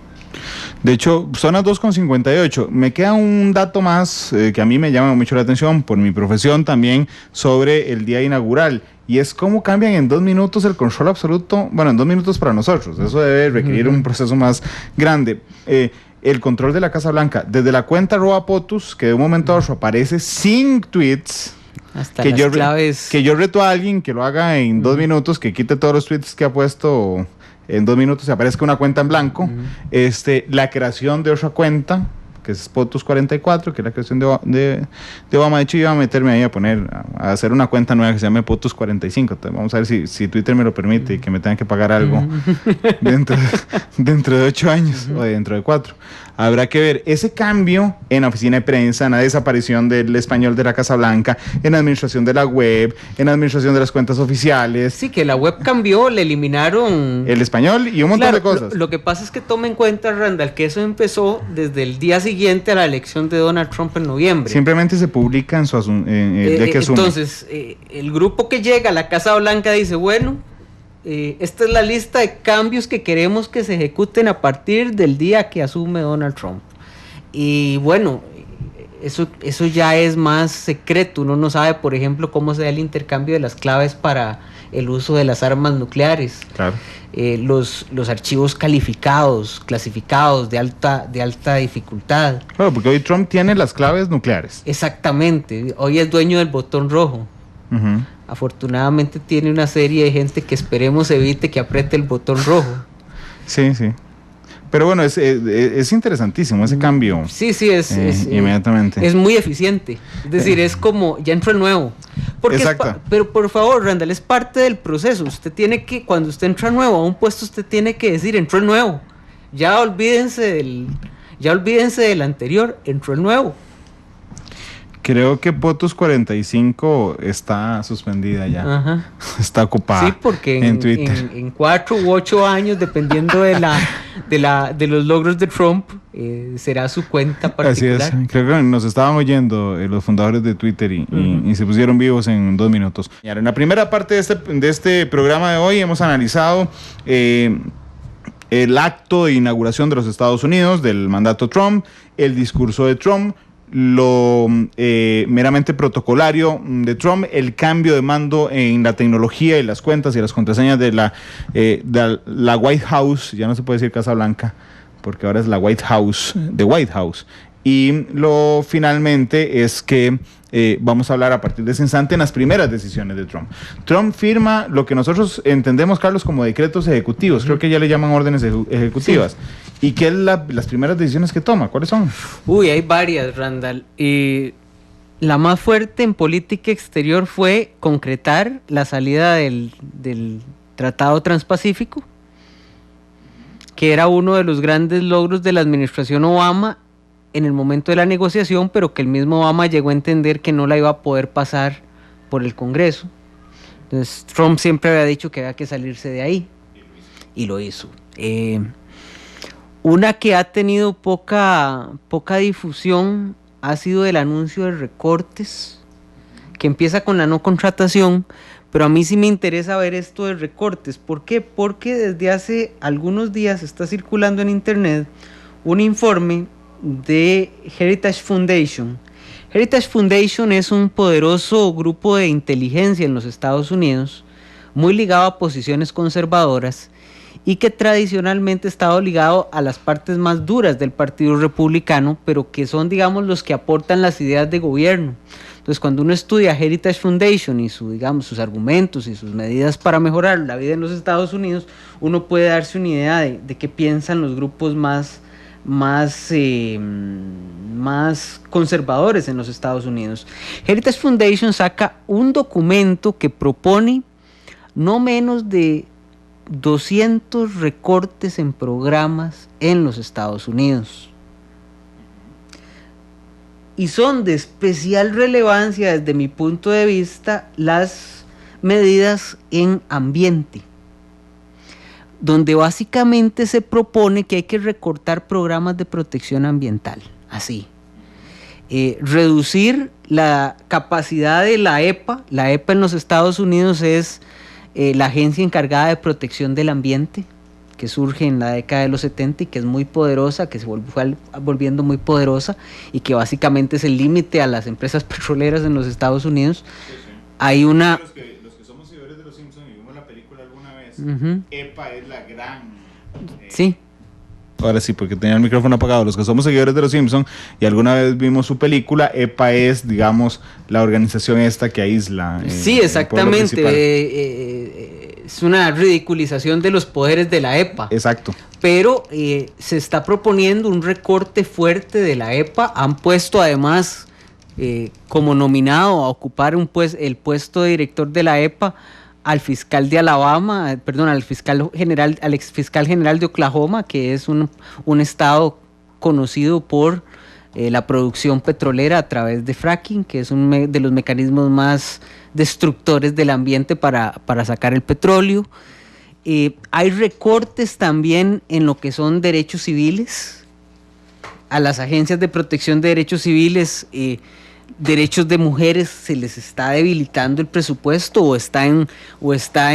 De hecho, son las 2:58. Me queda un dato más que a mí me llama mucho la atención por mi profesión también sobre el día inaugural. Y es cómo cambian en 2 minutos el control absoluto, bueno, en 2 minutos para nosotros. Eso debe requerir un proceso más grande. El control de la Casa Blanca, desde la cuenta @POTUS, que de un momento a otro aparece sin tweets. Hasta las claves. Que yo reto a alguien que lo haga en 2 minutos, que quite todos los tweets que ha puesto en 2 minutos, se aparezca una cuenta en blanco. La creación de otra cuenta, que es POTUS 44, que es la creación de Obama. De hecho, iba a meterme ahí a hacer una cuenta nueva que se llame POTUS 45. Entonces, vamos a ver si Twitter me lo permite y que me tengan que pagar algo dentro de 8 años o dentro de 4. Habrá que ver ese cambio en la oficina de prensa, en la desaparición del español de la Casa Blanca, en la administración de la web, en la administración de las cuentas oficiales. Sí, que la web cambió, le eliminaron el español y un montón de cosas. Lo que pasa es que toma en cuenta, Randall, que eso empezó desde el día siguiente a la elección de Donald Trump en noviembre. Simplemente se publica en su el día que asume. Entonces, el grupo que llega a la Casa Blanca dice, bueno, esta es la lista de cambios que queremos que se ejecuten a partir del día que asume Donald Trump. Y bueno, eso ya es más secreto. Uno no sabe, por ejemplo, cómo se da el intercambio de las claves para el uso de las armas nucleares. Claro. Los archivos clasificados de alta dificultad. Claro, porque hoy Trump tiene las claves nucleares. Exactamente. Hoy es dueño del botón rojo. Uh-huh. Afortunadamente tiene una serie de gente que esperemos evite que apriete el botón rojo. Sí, sí. Pero bueno, es interesantísimo ese cambio. Sí, inmediatamente. Es muy eficiente. Es decir, es como, ya entró el nuevo. Exacto. Pero por favor, Randall, es parte del proceso. Usted tiene que, cuando usted entra nuevo a un puesto, usted tiene que decir, entró el nuevo. Ya olvídense del anterior, entró el nuevo. Creo que POTUS 45 está suspendida ya. Ajá. Está ocupada. Sí, porque en Twitter. En 4 u 8 años, dependiendo de los logros de Trump, será su cuenta particular. Así es. Creo que nos estaban oyendo los fundadores de Twitter y se pusieron vivos en 2 minutos. En la primera parte de este programa de hoy hemos analizado el acto de inauguración de los Estados Unidos, del mandato Trump, el discurso de Trump, lo meramente protocolario de Trump, el cambio de mando en la tecnología y las cuentas y las contraseñas de la White House. Ya no se puede decir Casa Blanca porque ahora es la White House, de White House. Y lo finalmente es que vamos a hablar a partir de ese instante en las primeras decisiones de Trump. Trump firma lo que nosotros entendemos, Carlos, como decretos ejecutivos. Creo que ya le llaman órdenes ejecutivas. Sí. ¿Y qué es las primeras decisiones que toma? ¿Cuáles son? Uy, hay varias, Randall. La más fuerte en política exterior fue concretar la salida del Tratado Transpacífico, que era uno de los grandes logros de la administración Obama en el momento de la negociación, pero que el mismo Obama llegó a entender que no la iba a poder pasar por el Congreso. Entonces Trump siempre había dicho que había que salirse de ahí, y lo hizo. Una que ha tenido poca difusión ha sido el anuncio de recortes, que empieza con la no contratación, pero a mí sí me interesa ver esto de recortes. ¿Por qué? Porque desde hace algunos días está circulando en internet un informe de Heritage Foundation. Heritage Foundation es un poderoso grupo de inteligencia en los Estados Unidos, muy ligado a posiciones conservadoras, y que tradicionalmente ha estado ligado a las partes más duras del Partido Republicano, pero que son, digamos, los que aportan las ideas de gobierno. Entonces, cuando uno estudia Heritage Foundation y sus argumentos y sus medidas para mejorar la vida en los Estados Unidos, uno puede darse una idea de qué piensan los grupos más conservadores en los Estados Unidos. Heritage Foundation saca un documento que propone no menos de 200 recortes en programas en los Estados Unidos. Y son de especial relevancia desde mi punto de vista las medidas en ambiente, donde básicamente se propone que hay que recortar programas de protección ambiental, así. Reducir la capacidad de la EPA. La EPA en los Estados Unidos es la agencia encargada de protección del ambiente, que surge en la década de los 70 y que es muy poderosa, que se fue volviendo muy poderosa y que básicamente es el límite a las empresas petroleras en los Estados Unidos. Sí, sí. Hay una... Los que somos seguidores de los Simpsons y vimos la película alguna vez, EPA es la gran... Sí. Ahora sí, porque tenía el micrófono apagado. Los que somos seguidores de los Simpsons y alguna vez vimos su película, EPA es, digamos, la organización esta que aísla. Sí, exactamente. Es una ridiculización de los poderes de la EPA. Exacto. Pero se está proponiendo un recorte fuerte de la EPA. Han puesto además como nominado a ocupar el puesto de director de la EPA al fiscal de Alabama, al ex fiscal general de Oklahoma, que es un estado conocido por la producción petrolera a través de fracking, que es uno de los mecanismos más destructores del ambiente para sacar el petróleo. Hay recortes también en lo que son derechos civiles. A las agencias de protección de derechos civiles, derechos de mujeres, se les está debilitando el presupuesto o está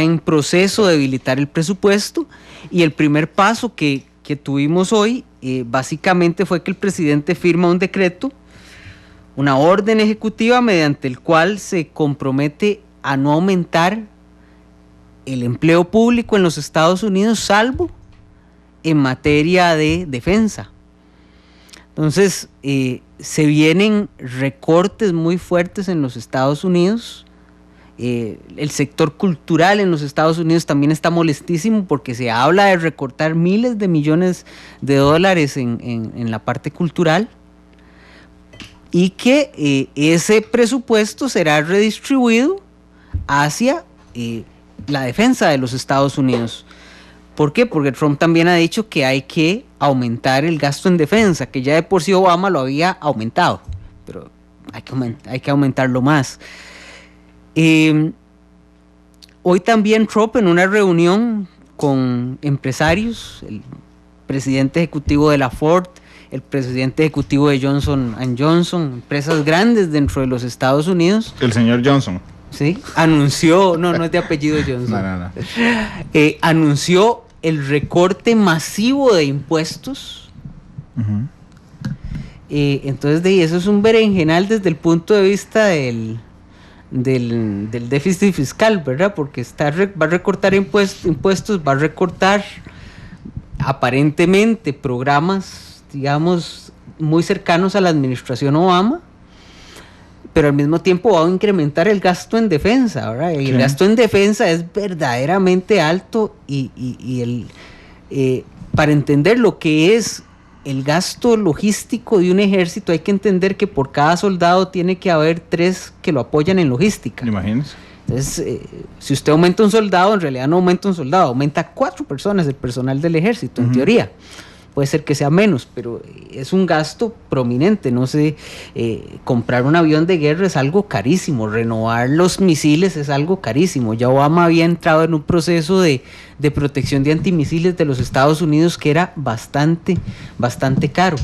en proceso de debilitar el presupuesto. Y el primer paso que tuvimos hoy básicamente fue que el presidente firma un decreto, una orden ejecutiva mediante el cual se compromete a no aumentar el empleo público en los Estados Unidos, salvo en materia de defensa. Entonces, se vienen recortes muy fuertes en los Estados Unidos. El sector cultural en los Estados Unidos también está molestísimo porque se habla de recortar miles de millones de dólares en la parte cultural y que ese presupuesto será redistribuido hacia la defensa de los Estados Unidos. ¿Por qué? Porque Trump también ha dicho que hay que aumentar el gasto en defensa, que ya de por sí Obama lo había aumentado, pero hay que aumentarlo más. Hoy también Trump, en una reunión con empresarios, el presidente ejecutivo de la Ford, el presidente ejecutivo de Johnson & Johnson, empresas grandes dentro de los Estados Unidos. El señor Johnson. Sí, anunció, no es de apellido Johnson. No. Anunció el recorte masivo de impuestos. Uh-huh. Entonces, eso es un berenjenal desde el punto de vista del déficit fiscal, ¿verdad? Porque va a recortar impuestos, va a recortar aparentemente programas, digamos, muy cercanos a la administración Obama, pero al mismo tiempo va a incrementar el gasto en defensa, ¿verdad? Y el gasto en defensa es verdaderamente alto para entender lo que es el gasto logístico de un ejército, hay que entender que por cada soldado tiene que haber 3 que lo apoyan en logística. Imagínese. Entonces, si usted aumenta un soldado, en realidad no aumenta un soldado, aumenta 4 personas del personal del ejército, en teoría. Puede ser que sea menos, pero es un gasto prominente. No sé, comprar un avión de guerra es algo carísimo, renovar los misiles es algo carísimo. Ya Obama había entrado en un proceso de protección de antimisiles de los Estados Unidos que era bastante caro.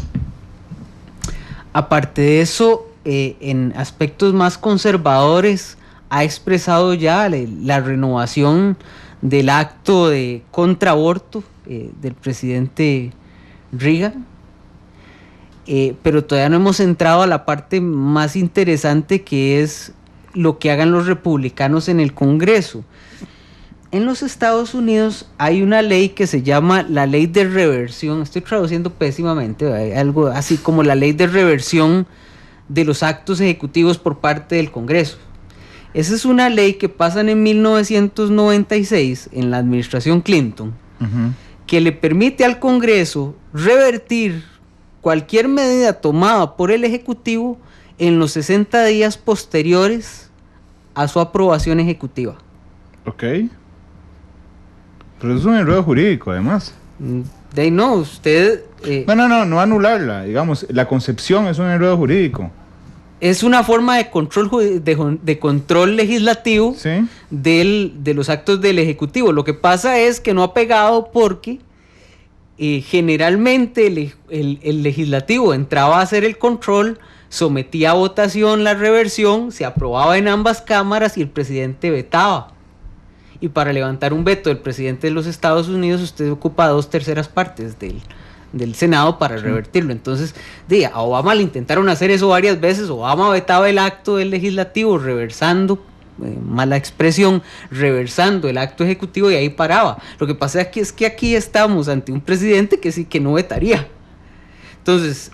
Aparte de eso, en aspectos más conservadores, ha expresado ya la renovación del acto de contraaborto del presidente Reagan, pero todavía no hemos entrado a la parte más interesante, que es lo que hagan los republicanos en el Congreso. en los Estados Unidos hay una ley que se llama la ley de reversión, estoy traduciendo pésimamente, algo así como la ley de reversión de los actos ejecutivos por parte del Congreso. Esa es una ley que pasan en 1996 en la administración Clinton, que le permite al Congreso revertir cualquier medida tomada por el Ejecutivo en los 60 días posteriores a su aprobación ejecutiva. Ok. Pero es un enredo jurídico, además. De no, usted... No anularla, digamos, la concepción es un enredo jurídico. Es una forma de control de control legislativo, ¿sí?, de los actos del Ejecutivo. Lo que pasa es que no ha pegado porque generalmente el legislativo entraba a hacer el control, sometía a votación la reversión, se aprobaba en ambas cámaras y el presidente vetaba. Y para levantar un veto del presidente de los Estados Unidos, usted ocupa 2/3 partes del Senado para revertirlo. Entonces, a Obama le intentaron hacer eso varias veces. Obama vetaba el acto del legislativo, reversando, mala expresión, reversando el acto ejecutivo, y ahí paraba. Lo que pasa es que aquí estamos ante un presidente que sí que no vetaría. Entonces,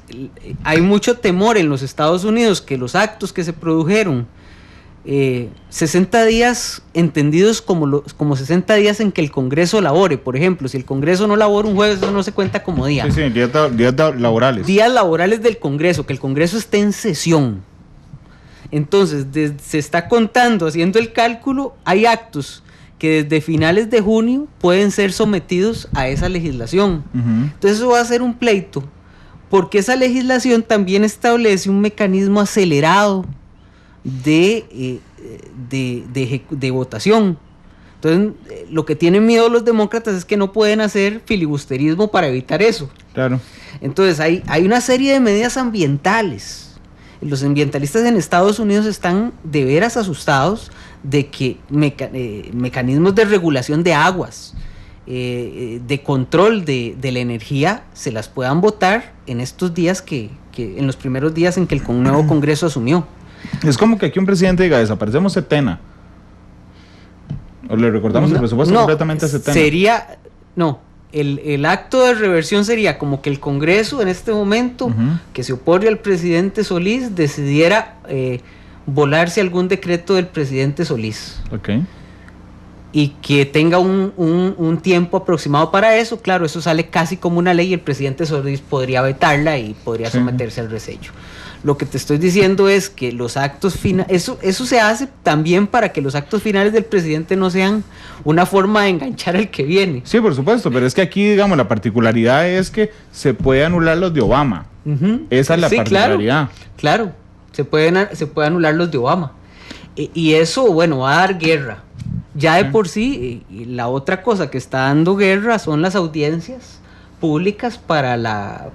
hay mucho temor en los Estados Unidos que los actos que se produjeron, 60 días entendidos como 60 días en que el Congreso labore. Por ejemplo, si el Congreso no labora un jueves, eso no se cuenta como día. Sí, días laborales. Días laborales del Congreso, que el Congreso esté en sesión. Entonces, se está contando, haciendo el cálculo, hay actos que desde finales de junio pueden ser sometidos a esa legislación. Entonces eso va a ser un pleito, porque esa legislación también establece un mecanismo acelerado de votación. Entonces, lo que tienen miedo los demócratas es que no pueden hacer filibusterismo para evitar eso. Claro. Entonces, hay una serie de medidas ambientales. Los ambientalistas en Estados Unidos están de veras asustados de que mecanismos de regulación de aguas, de control de la energía, se las puedan votar en estos días en los primeros días en que el nuevo Congreso asumió. Es como que aquí un presidente diga, desaparecemos Setena, o le recortamos el presupuesto completamente a Setena. El acto de reversión sería como que el Congreso en este momento, que se opone al presidente Solís, decidiera volarse algún decreto del presidente Solís. Okay. Y que tenga un tiempo aproximado para eso. Claro, eso sale casi como una ley y el presidente Solís podría vetarla y podría someterse al resello. Lo que te estoy diciendo es que los actos finales, eso se hace también para que los actos finales del presidente no sean una forma de enganchar al que viene. Sí, por supuesto, pero es que aquí, digamos, la particularidad es que se puede anular los de Obama. Esa es la particularidad. Claro, se puede anular los de Obama. Y eso, bueno, va a dar guerra. Ya de por sí, y la otra cosa que está dando guerra son las audiencias públicas para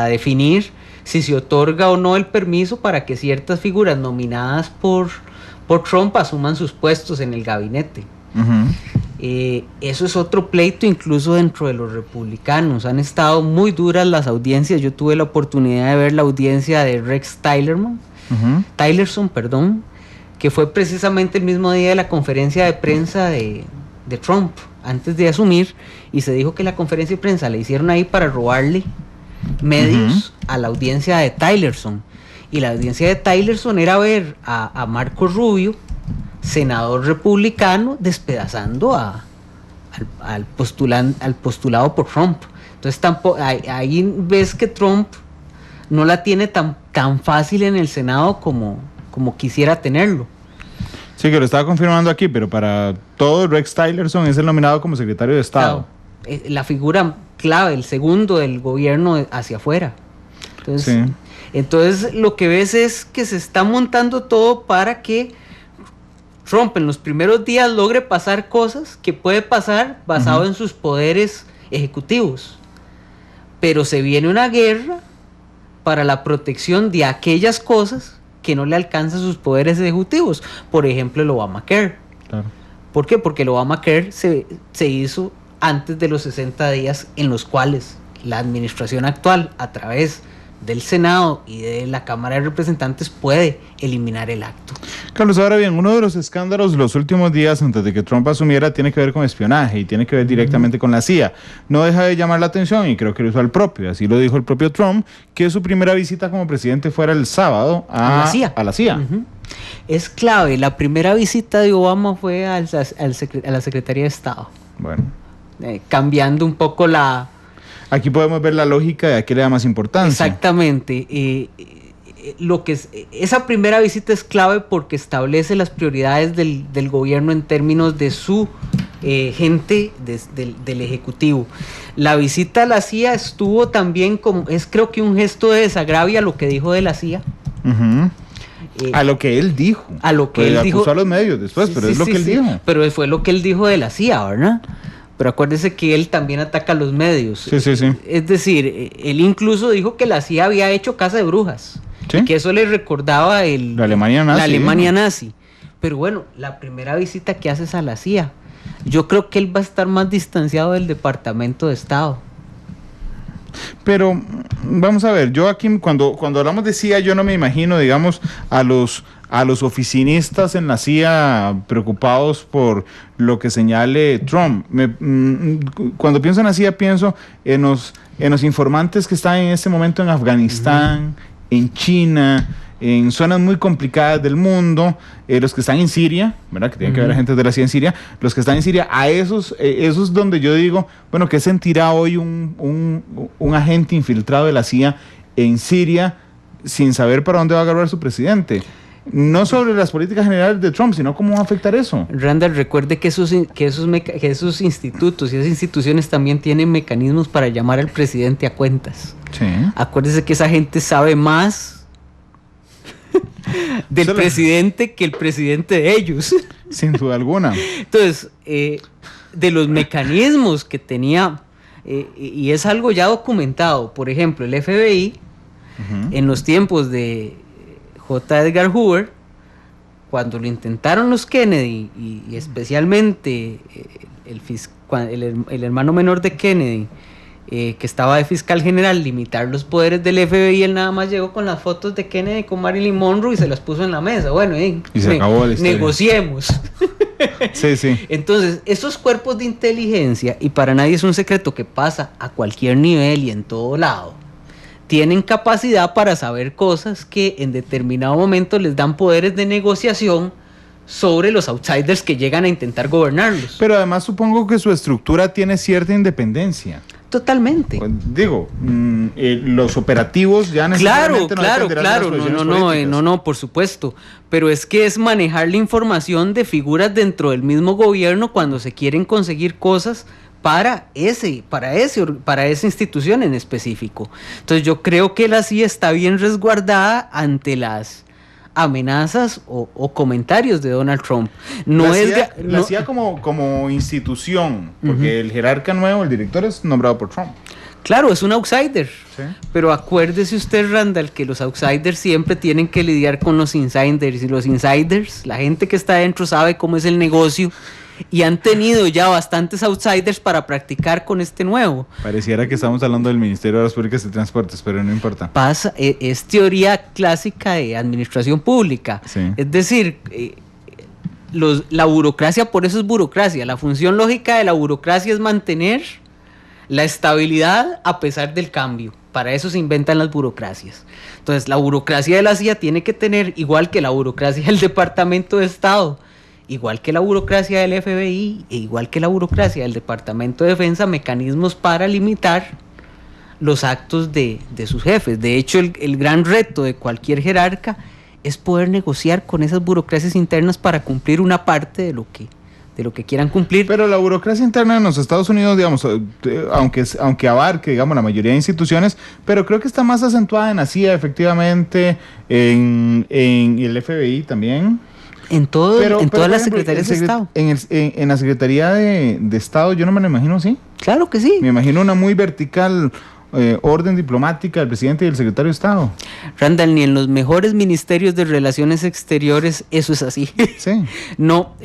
definir si se otorga o no el permiso para que ciertas figuras nominadas por Trump asuman sus puestos en el gabinete. Eso es otro pleito incluso dentro de los republicanos. Han estado muy duras las audiencias. Yo tuve la oportunidad de ver la audiencia de Rex Tillerson, que fue precisamente el mismo día de la conferencia de prensa de Trump, antes de asumir, y se dijo que la conferencia de prensa la hicieron ahí para robarle medios a la audiencia de Tillerson. Y la audiencia de Tillerson era ver a Marco Rubio, senador republicano, despedazando al postulado por Trump. Entonces ahí ves que Trump no la tiene tan fácil en el Senado como quisiera tenerlo. Sí, que lo estaba confirmando aquí, pero para todo Rex Tillerson es el nominado como secretario de Estado. Claro, la figura clave, el segundo del gobierno hacia afuera. Entonces lo que ves es que se está montando todo para que Trump en los primeros días logre pasar cosas que puede pasar basado en sus poderes ejecutivos. Pero se viene una guerra para la protección de aquellas cosas que no le alcanzan sus poderes ejecutivos. Por ejemplo, el Obamacare. Claro. ¿Por qué? Porque el Obamacare se hizo antes de los 60 días en los cuales la administración actual, a través del Senado y de la Cámara de Representantes, puede eliminar el acto. Carlos, ahora bien, uno de los escándalos los últimos días antes de que Trump asumiera tiene que ver con espionaje y tiene que ver directamente con la CIA. No deja de llamar la atención, y creo que lo hizo el propio, así lo dijo el propio Trump, que su primera visita como presidente fuera el sábado a la CIA. Es clave, la primera visita de Obama fue a la Secretaría de Estado. Bueno. Cambiando un poco la... Aquí podemos ver la lógica de a qué le da más importancia. Exactamente. Esa primera visita es clave porque establece las prioridades del gobierno en términos de su gente del Ejecutivo. La visita a la CIA estuvo también creo que un gesto de desagravio a lo que dijo de la CIA. A lo que él dijo. A lo que él dijo. Acusó a los medios después, pero es lo que él dijo. Pero fue lo que él dijo de la CIA, ¿verdad? Pero acuérdese que él también ataca a los medios. Sí. Es decir, él incluso dijo que la CIA había hecho casa de brujas. ¿Sí? Que eso le recordaba la Alemania nazi. Pero bueno, la primera visita que haces a la CIA, yo creo que él va a estar más distanciado del Departamento de Estado. Pero vamos a ver, yo aquí cuando hablamos de CIA, yo no me imagino, digamos, a los oficinistas en la CIA preocupados por lo que señale Trump. Cuando pienso en la CIA, pienso en los informantes que están en este momento en Afganistán, en China, en zonas muy complicadas del mundo, los que están en Siria, ¿verdad? Que tienen que ver agentes de la CIA en Siria, los que están en Siria, a esos donde yo digo, bueno, ¿qué sentirá hoy un agente infiltrado de la CIA en Siria sin saber para dónde va a agarrar su presidente? No sobre las políticas generales de Trump, sino cómo va a afectar eso. Randall, recuerde que esos institutos y esas instituciones también tienen mecanismos para llamar al presidente a cuentas. Sí. Acuérdese que esa gente sabe más del presidente que el presidente de ellos. Sin duda alguna. Entonces, de los mecanismos que tenía, y es algo ya documentado, por ejemplo, el FBI, en los tiempos de J. Edgar Hoover, cuando lo intentaron los Kennedy, y especialmente el hermano menor de Kennedy, que estaba de fiscal general, limitar los poderes del FBI, él nada más llegó con las fotos de Kennedy con Marilyn Monroe y se las puso en la mesa. Bueno, y se acabó la historia. Negociemos. Sí. Entonces, esos cuerpos de inteligencia, y para nadie es un secreto que pasa a cualquier nivel y en todo lado, tienen capacidad para saber cosas que en determinado momento les dan poderes de negociación sobre los outsiders que llegan a intentar gobernarlos. Pero además supongo que su estructura tiene cierta independencia. Totalmente. Pues, digo, los operativos ya necesariamente claro, no, por supuesto, pero es que es manejar la información de figuras dentro del mismo gobierno cuando se quieren conseguir cosas para esa institución en específico. Entonces yo creo que la CIA está bien resguardada ante las amenazas o comentarios de Donald Trump. La CIA como institución, porque el jerarca nuevo, el director, es nombrado por Trump. Claro, es un outsider, sí. Pero acuérdese usted, Randall, que los outsiders siempre tienen que lidiar con los insiders, y los insiders, la gente que está adentro sabe cómo es el negocio, y han tenido ya bastantes outsiders para practicar con este nuevo. Pareciera que estamos hablando del Ministerio de las Públicas y Transportes, pero no importa. Es teoría clásica de administración pública. Sí. Es decir, la burocracia, por eso es burocracia. La función lógica de la burocracia es mantener la estabilidad a pesar del cambio. Para eso se inventan las burocracias. Entonces, la burocracia de la CIA tiene que tener, igual que la burocracia del Departamento de Estado, igual que la burocracia del FBI e igual que la burocracia del Departamento de Defensa, mecanismos para limitar los actos de sus jefes. De hecho, el gran reto de cualquier jerarca es poder negociar con esas burocracias internas para cumplir una parte de lo que quieran cumplir. Pero la burocracia interna en los Estados Unidos, digamos, aunque abarque, digamos, la mayoría de instituciones, pero creo que está más acentuada en la CIA, efectivamente, en el FBI también. En todas las secretarías de Estado. En la Secretaría de Estado yo no me lo imagino así. Claro que sí. Me imagino una muy vertical orden diplomática del presidente y del secretario de Estado. Randall, ni en los mejores ministerios de Relaciones Exteriores eso es así. Sí. No,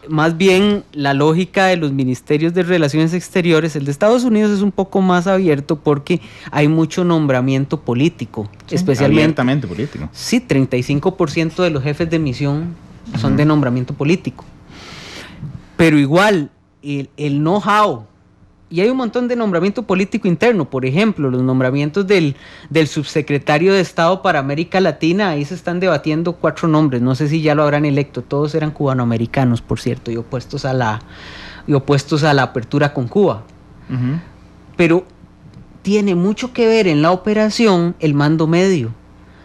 más bien la lógica de los ministerios de Relaciones Exteriores, el de Estados Unidos es un poco más abierto porque hay mucho nombramiento político, sí, especialmente. Abiertamente político. Sí, 35% de los jefes de misión son de nombramiento político. Pero igual, el know-how, y hay un montón de nombramiento político interno, por ejemplo, los nombramientos del subsecretario de Estado para América Latina, ahí se están debatiendo 4 nombres, no sé si ya lo habrán electo, todos eran cubanoamericanos, por cierto, y opuestos a la apertura con Cuba. Pero tiene mucho que ver en la operación el mando medio.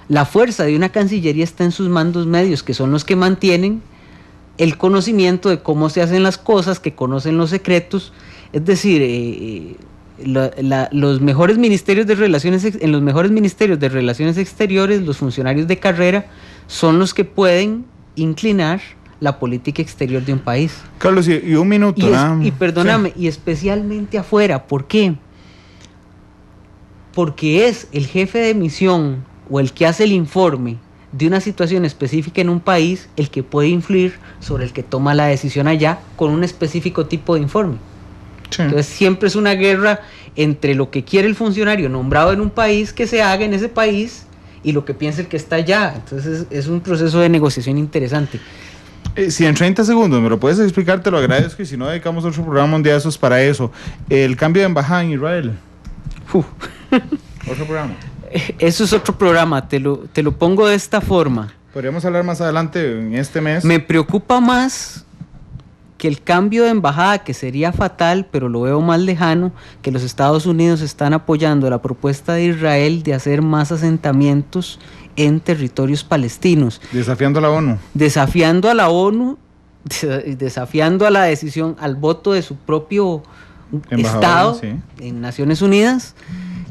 La fuerza de una cancillería está en sus mandos medios, que son los que mantienen el conocimiento de cómo se hacen las cosas, que conocen los secretos. Es decir, los mejores ministerios de relaciones, en los mejores ministerios de relaciones exteriores, los funcionarios de carrera son los que pueden inclinar la política exterior de un país. Carlos, y un minuto. Y perdóname, sí. Y especialmente afuera. ¿Por qué? Porque es el jefe de misión o el que hace el informe de una situación específica en un país el que puede influir sobre el que toma la decisión allá con un específico tipo de informe. Sí. Entonces siempre es una guerra entre lo que quiere el funcionario nombrado en un país que se haga en ese país y lo que piensa el que está allá. Entonces es un proceso de negociación interesante. Si en 30 segundos me lo puedes explicar, te lo agradezco, y si no, dedicamos otro programa un día de esos para eso. El cambio de embajada en Israel. Otro programa. Eso es otro programa, te lo pongo de esta forma. Podríamos hablar más adelante en este mes. Me preocupa más que el cambio de embajada, que sería fatal, pero lo veo más lejano, que los Estados Unidos están apoyando la propuesta de Israel de hacer más asentamientos en territorios palestinos. Desafiando a la ONU. Desafiando a la ONU, desafiando a la decisión, al voto de su propio Estado, sí, en Naciones Unidas,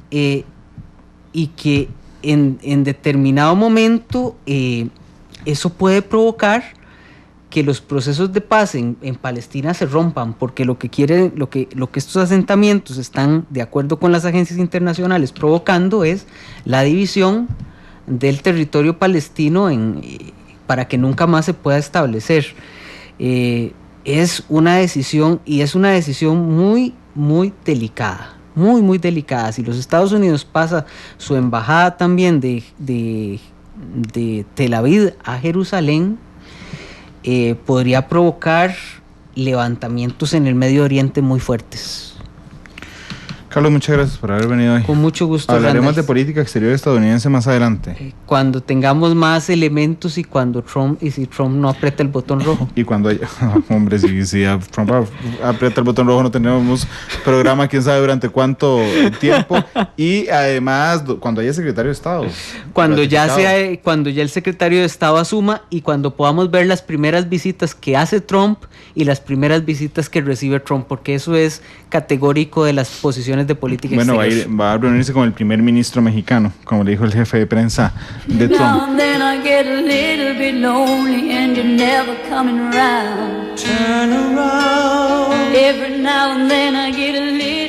y que en determinado momento eso puede provocar que los procesos de paz en Palestina se rompan, porque lo que estos asentamientos están, de acuerdo con las agencias internacionales, provocando es la división del territorio palestino para que nunca más se pueda establecer. Es una decisión, y es una decisión muy, muy delicada, muy, muy delicada. Si los Estados Unidos pasa su embajada también de Tel Aviv a Jerusalén, podría provocar levantamientos en el Medio Oriente muy fuertes. Carlos, muchas gracias por haber venido hoy. Con mucho gusto. Hablaremos Randall, de política exterior estadounidense más adelante. Cuando tengamos más elementos y si Trump no aprieta el botón rojo. Y cuando haya, hombre, si Trump aprieta el botón rojo, no tenemos programa, quién sabe durante cuánto tiempo. Y además, cuando haya secretario de Estado. Cuando ya el secretario de Estado asuma, y cuando podamos ver las primeras visitas que hace Trump y las primeras visitas que recibe Trump, porque eso es categórico de las posiciones de política exterior. Va a reunirse con el primer ministro mexicano, como le dijo el jefe de prensa de Trump. Turn around. Every now and then I get a little